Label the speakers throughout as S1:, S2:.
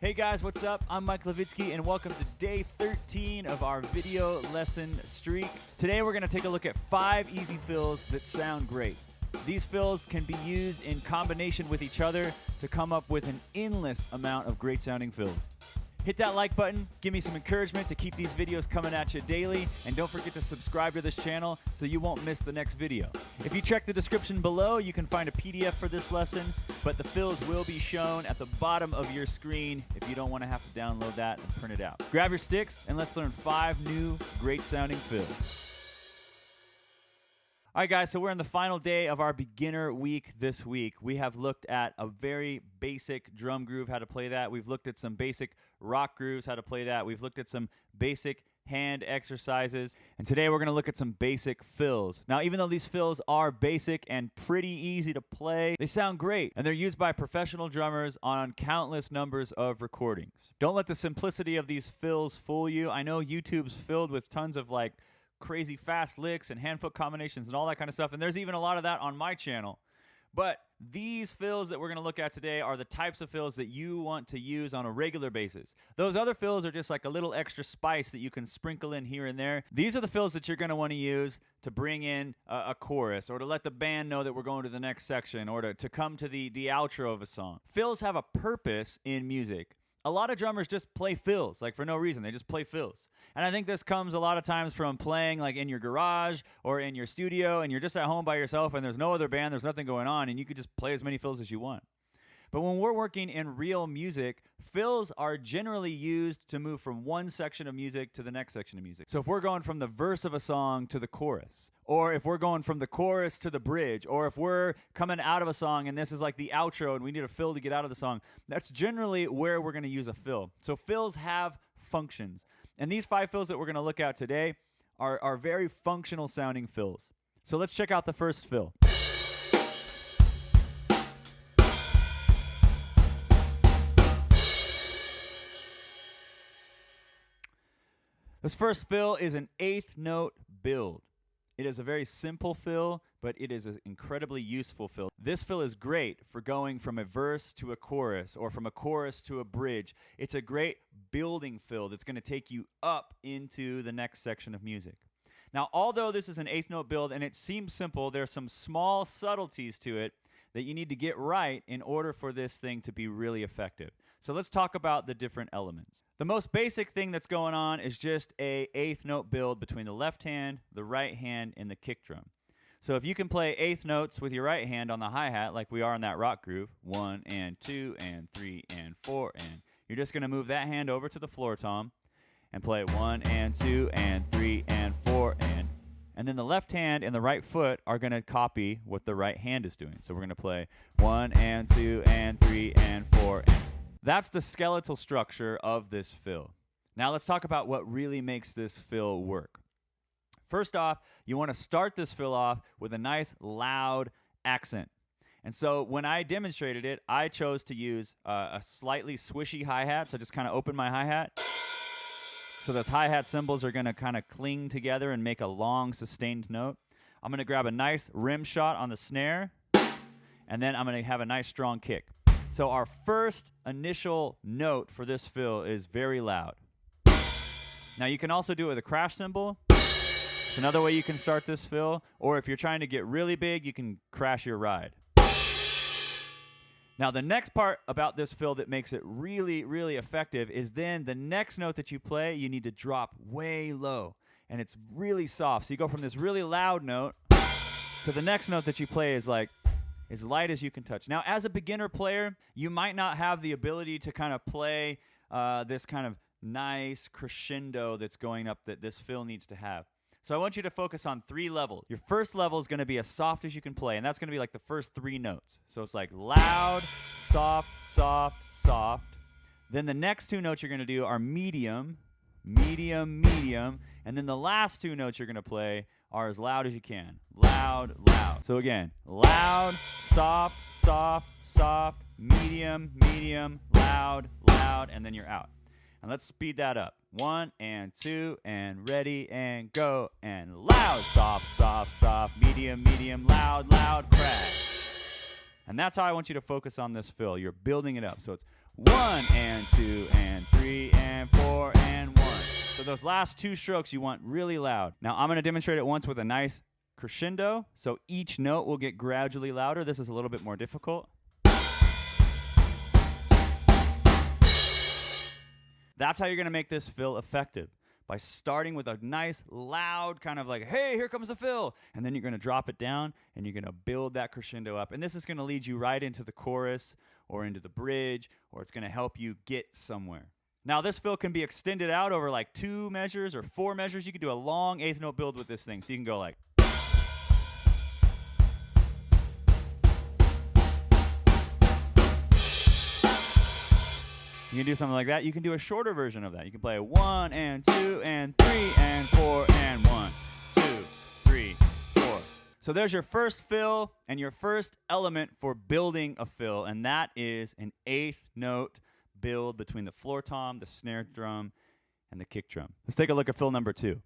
S1: Hey guys, what's up? I'm Mike Levitsky and welcome to day 13 of our video lesson streak. Today we're going to take a look at 5 easy fills that sound great. These fills can be used in combination with each other to come up with an endless amount of great sounding fills. Hit that like button, give me some encouragement to keep these videos coming at you daily, and don't forget to subscribe to this channel so you won't miss the next video. If you check the description below, you can find a PDF for this lesson, but the fills will be shown at the bottom of your screen if you don't want to have to download that and print it out. Grab your sticks and let's learn 5 new great sounding fills. All right, guys, so we're in the final day of our beginner week this week. We have looked at a very basic drum groove, how to play that. We've looked at some basic rock grooves, how to play that. We've looked at some basic hand exercises. And today we're going to look at some basic fills. Now, even though these fills are basic and pretty easy to play, they sound great. And they're used by professional drummers on countless numbers of recordings. Don't let the simplicity of these fills fool you. I know YouTube's filled with tons of crazy fast licks and hand-foot combinations and all that kind of stuff, and there's even a lot of that on my channel. But these fills that we're going to look at today are the types of fills that you want to use on a regular basis. Those other fills are just like a little extra spice that you can sprinkle in here and there. These are the fills that you're going to want to use to bring in a chorus, or to let the band know that we're going to the next section, or to come to the outro of a song. Fills have a purpose in music. A lot of drummers just play fills, for no reason. They just play fills. And I think this comes a lot of times from playing in your garage or in your studio, and you're just at home by yourself and there's no other band, there's nothing going on, and you could just play as many fills as you want. But when we're working in real music, fills are generally used to move from one section of music to the next section of music. So if we're going from the verse of a song to the chorus, or if we're going from the chorus to the bridge, or if we're coming out of a song and this is the outro and we need a fill to get out of the song, that's generally where we're going to use a fill. So fills have functions. And these 5 fills that we're going to look at today are very functional sounding fills. So let's check out the first fill. This first fill is an 8th note build. It is a very simple fill, but it is an incredibly useful fill. This fill is great for going from a verse to a chorus, or from a chorus to a bridge. It's a great building fill that's going to take you up into the next section of music. Now, although this is an 8th note build and it seems simple, there are some small subtleties to it that you need to get right in order for this thing to be really effective. So let's talk about the different elements. The most basic thing that's going on is just a 8th note build between the left hand, the right hand, and the kick drum. So if you can play 8th notes with your right hand on the hi-hat like we are in that rock groove, 1 and 2 and 3 and 4, and you're just going to move that hand over to the floor tom and play 1 and 2 and 3 and 4, and then the left hand and the right foot are going to copy what the right hand is doing. So we're going to play 1 and 2 and 3 and 4, and that's the skeletal structure of this fill. Now let's talk about what really makes this fill work. First off, you want to start this fill off with a nice loud accent. And so when I demonstrated it, I chose to use a slightly swishy hi-hat. So just kind of open my hi-hat. So those hi-hat cymbals are going to kind of cling together and make a long sustained note. I'm going to grab a nice rim shot on the snare, and then I'm going to have a nice strong kick. So our first initial note for this fill is very loud. Now you can also do it with a crash cymbal. It's another way you can start this fill. Or if you're trying to get really big, you can crash your ride. Now the next part about this fill that makes it really, really effective is then the next note that you play, you need to drop way low. And it's really soft. So you go from this really loud note to the next note that you play is as light as you can touch. Now, as a beginner player, you might not have the ability to kind of play this kind of nice crescendo that's going up that this fill needs to have. So I want you to focus on 3 levels. Your first level is going to be as soft as you can play, and that's going to be the first 3 notes. So it's loud, soft, soft, soft. Then the next 2 notes you're going to do are medium, medium, medium, and then the last 2 notes you're going to play are as loud as you can. Loud, loud. So again, loud, soft, soft, soft, medium, medium, loud, loud, and then you're out. And let's speed that up. 1 and 2 and ready and go. And loud, soft, soft, soft, medium, medium, loud, loud, crash. And that's how I want you to focus on this fill. You're building it up. So it's 1 and 2 and 3 and 4 and 1. So those last two strokes you want really loud. Now I'm going to demonstrate it once with a nice crescendo, so each note will get gradually louder. This is a little bit more difficult. That's how you're going to make this fill effective, by starting with a nice loud kind of like, hey, here comes the fill, and then you're going to drop it down and you're going to build that crescendo up, and this is going to lead you right into the chorus or into the bridge, or it's going to help you get somewhere. Now this fill can be extended out over like 2 measures or 4 measures. You can do a long eighth note build with this thing, so you can go like, you can do something like that. You can do a shorter version of that. You can play 1 and 2 and 3 and 4 and 1, 2, 3, 4. So there's your first fill and your first element for building a fill, and that is an eighth note build between the floor tom, the snare drum, and the kick drum. Let's take a look at fill number 2.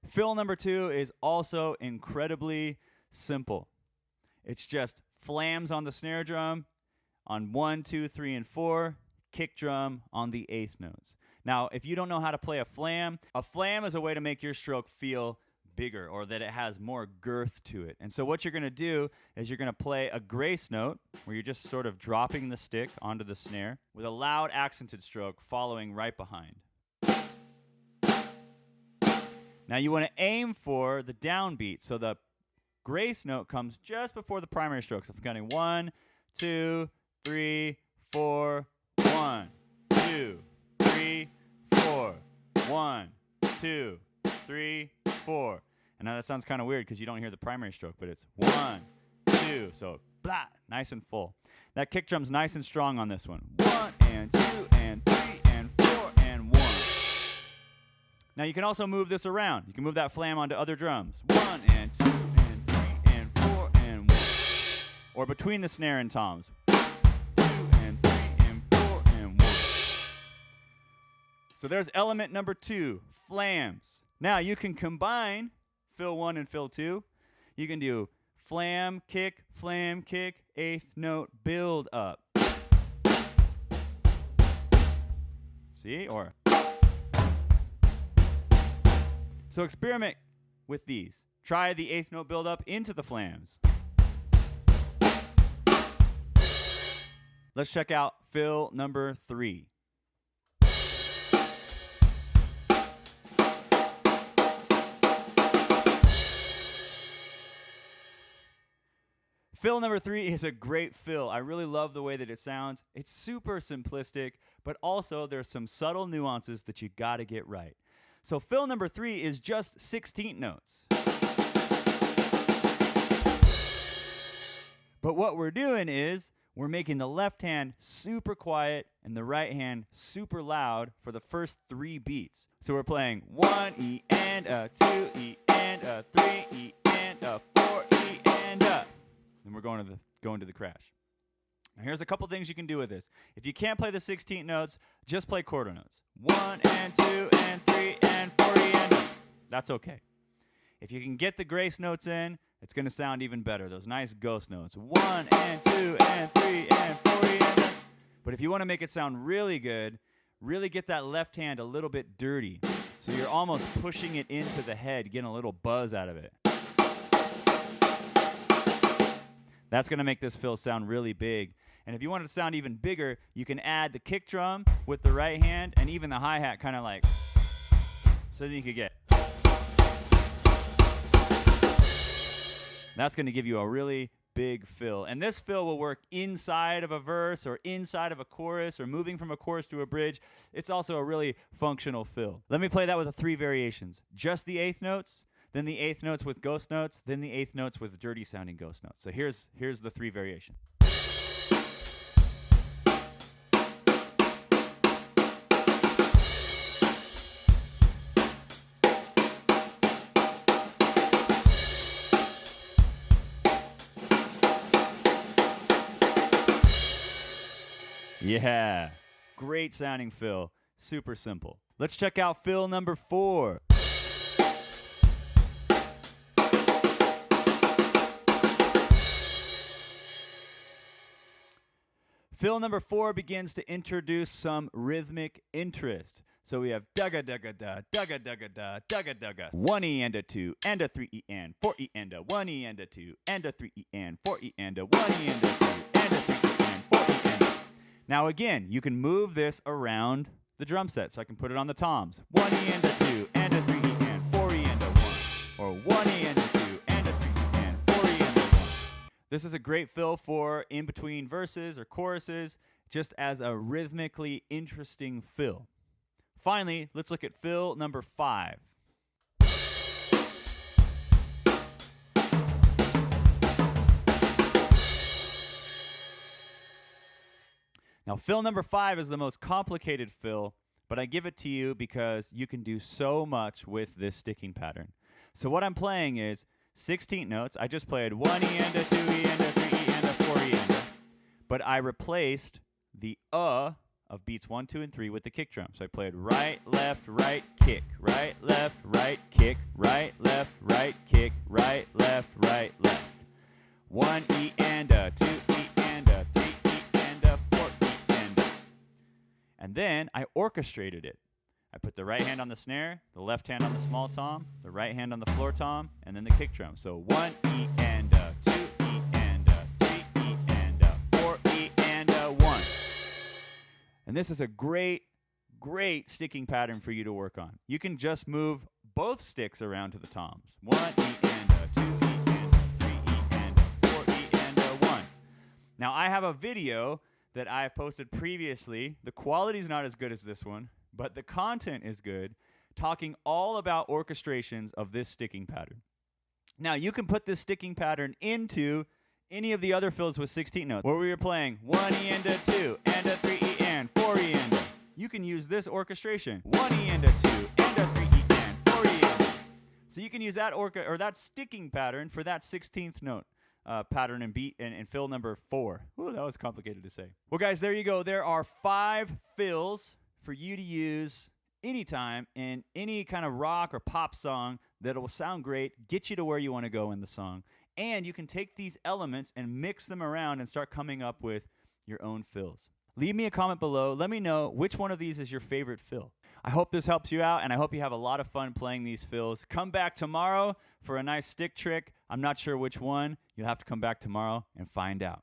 S1: Fill number 2 is also incredibly simple. It's just flams on the snare drum on 1, 2, 3, and 4, kick drum on the eighth notes. Now, if you don't know how to play a flam is a way to make your stroke feel bigger, or that it has more girth to it. And so what you're going to do is you're going to play a grace note where you're just sort of dropping the stick onto the snare with a loud accented stroke following right behind. Now you want to aim for the downbeat, so the grace note comes just before the primary stroke. So if I'm counting 1, 2, 3, 4, 1, 2, 3, 4, 1, 2, 3, 4. And now that sounds kind of weird because you don't hear the primary stroke, but it's 1, 2, so blah, nice and full. That kick drum's nice and strong on this one. 1 and 2 and 3 and 4 and 1. Now you can also move this around. You can move that flam onto other drums. 1 and 2 and 3 and 4 and 1. Or between the snare and toms. 2 and 3 and 4 and 1. So there's element number 2, flams. Now you can combine fill 1 and fill 2. You can do flam, kick, eighth note, build up. See? Or so experiment with these. Try the eighth note build up into the flams. Let's check out fill number 3. Fill number 3 is a great fill. I really love the way that it sounds. It's super simplistic, but also there's some subtle nuances that you gotta get right. So fill number 3 is just 16th notes. But what we're doing is we're making the left hand super quiet and the right hand super loud for the first 3 beats. So we're playing 1 E and a 2 E and a 3 E and a 4 E and a. And we're going to the crash. Now here's a couple things you can do with this. If you can't play the 16th notes, just play quarter notes. 1 and 2 and 3 and 4 E and a. That's okay. If you can get the grace notes in, it's going to sound even better. Those nice ghost notes. 1 and 2 and 3 and 4 E and a. But if you want to make it sound really good, really get that left hand a little bit dirty. So you're almost pushing it into the head, getting a little buzz out of it. That's going to make this fill sound really big. And if you want it to sound even bigger, you can add the kick drum with the right hand and even the hi-hat kind of like, so then you could get. That's going to give you a really big fill. And this fill will work inside of a verse or inside of a chorus or moving from a chorus to a bridge. It's also a really functional fill. Let me play that with the 3 variations. Just the eighth notes, then the eighth notes with ghost notes, then the eighth notes with dirty sounding ghost notes. So here's the 3 variations. Yeah, great sounding fill, super simple. Let's check out fill number 4. Fill number 4 begins to introduce some rhythmic interest. So we have dugga dugga da, dugga dugga da, dugga dugga. 1 E and a 2 and a 3 E and 4 E and a 1 E and a 2 and a 3 E and 4 E and a 1 E and a 2 and a 3 E and 4 E and a. Now again, you can move this around the drum set. So I can put it on the toms. 1 E and a 2 and a 3 E and 4 E and a 1. Or 1 E and a 2 and a 3 E and 4 E and a 1. This is a great fill for in between verses or choruses, just as a rhythmically interesting fill. Finally, let's look at fill number 5. Now, fill number 5 is the most complicated fill, but I give it to you because you can do so much with this sticking pattern. So what I'm playing is 16th notes. I just played 1 E and a 2 E and a 3 E and a 4 E and a, but I replaced the of beats 1, 2, and 3 with the kick drum. So I played right, left, kick, right, left, kick, right, left, kick, right, left, left. 1 E and a 2 E and a 3 E and a 4 E and a. And then I orchestrated it. I put the right hand on the snare, the left hand on the small tom, the right hand on the floor tom, and then the kick drum. So 1 E and a 2 E and a 3 E and a 4 E and a 1. And this is a great, great sticking pattern for you to work on. You can just move both sticks around to the toms. 1 E and a 2 E and a 3 E and a 4 E and a 1. Now I have a video that I have posted previously. The quality is not as good as this one, but the content is good, talking all about orchestrations of this sticking pattern. Now you can put this sticking pattern into any of the other fills with 16 notes, where we were playing 1 E and a 2 and a 3 E and 4 E and a. You can use this orchestration, 1 E and a 2 and a 3 E and 4 E and a. So you can use that that sticking pattern for that 16th note pattern and beat and fill number 4. Ooh, that was complicated to say. Well, guys, there you go. There are 5 fills for you to use anytime in any kind of rock or pop song that will sound great, get you to where you want to go in the song. And you can take these elements and mix them around and start coming up with your own fills. Leave me a comment below. Let me know which one of these is your favorite fill. I hope this helps you out, and I hope you have a lot of fun playing these fills. Come back tomorrow for a nice stick trick. I'm not sure which one. You'll have to come back tomorrow and find out.